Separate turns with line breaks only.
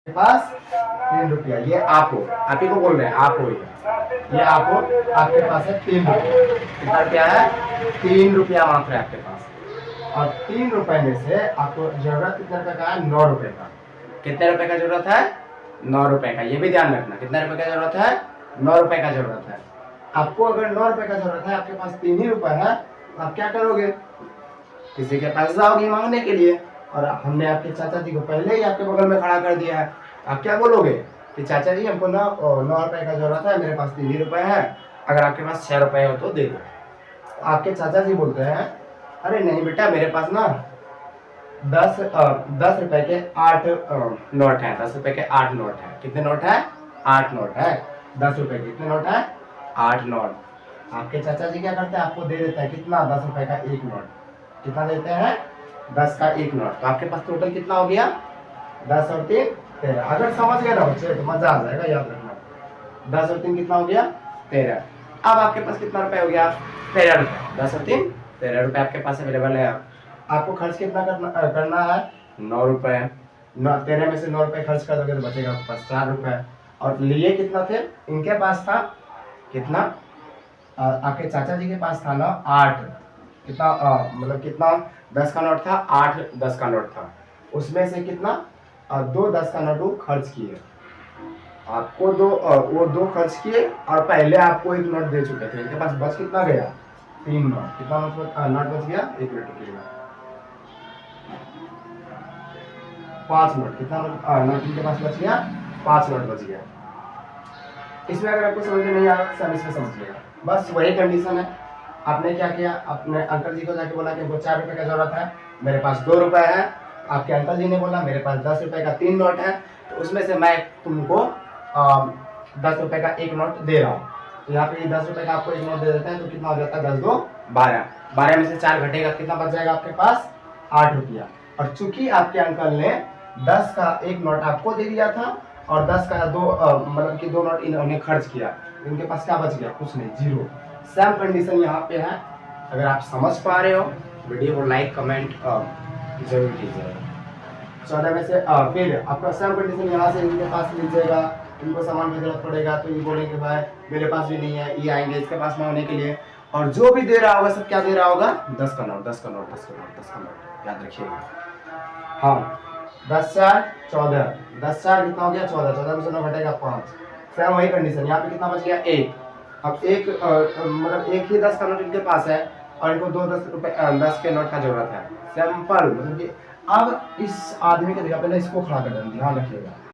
के पास 3 रुपया, ये आप हो, आप ही को बोल रहे हैं, आप हो ये आप हो, आपके पास है 3 रुपया। कितना रुपया है? 3 रुपया मात्र है आपके पास। और 3 रुपए में से आपको जरूरत कितने रुपए का है? 9 रुपए का। कितने रुपए का जरूरत है? 9 रुपए का। ये भी ध्यान रखना, कितने रुपए का जरूरत है? 9 रुपए का जरूरत है। आपको अगर 9 रुपए का जरूरत है, आपके पास 3 ही रुपए है, तो आप क्या करोगे? किसी के पास जाओगे मांगने के लिए, और हमने आपके चाचा जी को पहले ही आपके बगल में खड़ा कर दिया है। आप क्या बोलोगे कि चाचा जी हमको 9 रुपए का जरूरत है, मेरे पास 3 ही रुपए है, अगर आपके पास 6 रुपए हो तो दे दो। आपके चाचा जी बोलते हैं, अरे नहीं बेटा, मेरे पास ना 10 रुपए के 8 नोट है, 10 रुपए के 8 नोट है। कितने नोट है? 8 नोट है। 10 रुपए के कितने नोट है? 8 नोट। आपके चाचा जी क्या करते हैं? आपको दे देते हैं कितना? 10 रुपए का 1 नोट। कितना देते हैं? 10 का 1 नोट। तो आपके पास टोटल कितना हो गया? 10 और 3 13। अगर समझ गए ना बच्चे तो मजा आ जाएगा, याद रखना। 10 और 3 कितना हो गया? 13। अब आपके पास कितना रुपए हो गया? 13 रुपए। 10 और 3 13 रुपए आपके पास अवेलेबल है। आपको खर्च कितना करना है? 9 रुपए। 13 में से 9 रुपए खर्च कर दोगे तो बचेगा आपके पास 4 रुपए। और लिए कितना थे? इनके पास था कितना? आपके चाचा जी के पास था ना 8। कितना मतलब कितना? 10 का नोट था, 8 10 का नोट था। उसमें से कितना? 2 10 का नोट खर्च किए। आपको वो 2 खर्च किए, और पहले आपको 1 नोट दे चुके थे। इनके पास बच कितना गया? 3 नोट। कितना नोट बच गया? 1 मिनट रुकिएगा। 5 नोट। कितना नोट इनके पास बच गया? 5 नोट बच गया। इसमें अगर आपको समझ में नहीं आ रहा तो इसमें समझिएगा। बस वही कंडीशन है। आपने क्या किया? अपने अंकल जी को जाके बोला कि हमको 4 रुपए का जरूरत है, मेरे पास 2 रुपए है। आपके अंकल जी ने बोला मेरे पास 10 रुपए का 3 नोट है, तो उसमें से मैं तुमको 10 रुपए का 1 नोट दे रहा हूँ। तो यहाँ पे 10 रुपए का आपको 1 नोट दे देते हैं, तो कितना हो जाता है? 10 2 12। 12 में से 4 घटेगा, कितना बच जाएगा आपके पास? 8 रुपया। और चूंकि आपके अंकल ने 10 का 1 नोट आपको दे दिया था, और 10 का 2 मतलब कि 2 नोट इन्होंने खर्च किया, इनके पास क्या बच गया? कुछ नहीं, 0। सेम कंडीशन यहाँ पे है। अगर आप समझ पा रहे हो वीडियो को लाइक कमेंट जरूर कीजिएगा। 14 में से फिर आपका सेम कंडीशन यहाँ से इनके पास लीजिएगा, इनको सामान की जरूरत पड़ेगा तो ये बोलेंगे भाई मेरे पास भी नहीं है, ये आएंगे इसके पास मांगने के लिए, और जो भी दे रहा होगा सब क्या दे रहा होगा? 10 का नोट 10 का नोट 10 का नोट 10 का नोट, याद रखिएगा। हाँ, 10 4 14। 10 4 कितना हो गया? 14। 14 में से 9 घटेगा 5। सेम वही कंडीशन, यहाँ पे कितना बच गया? 1। अब एक मतलब एक ही 10 का नोट इनके पास है, और इनको 2 10 रुपए 10 के नोट का जरूरत है। सिंपल, मतलब कि अब इस आदमी के जगह पे ना इसको खड़ा कर देना, ध्यान रखिएगा।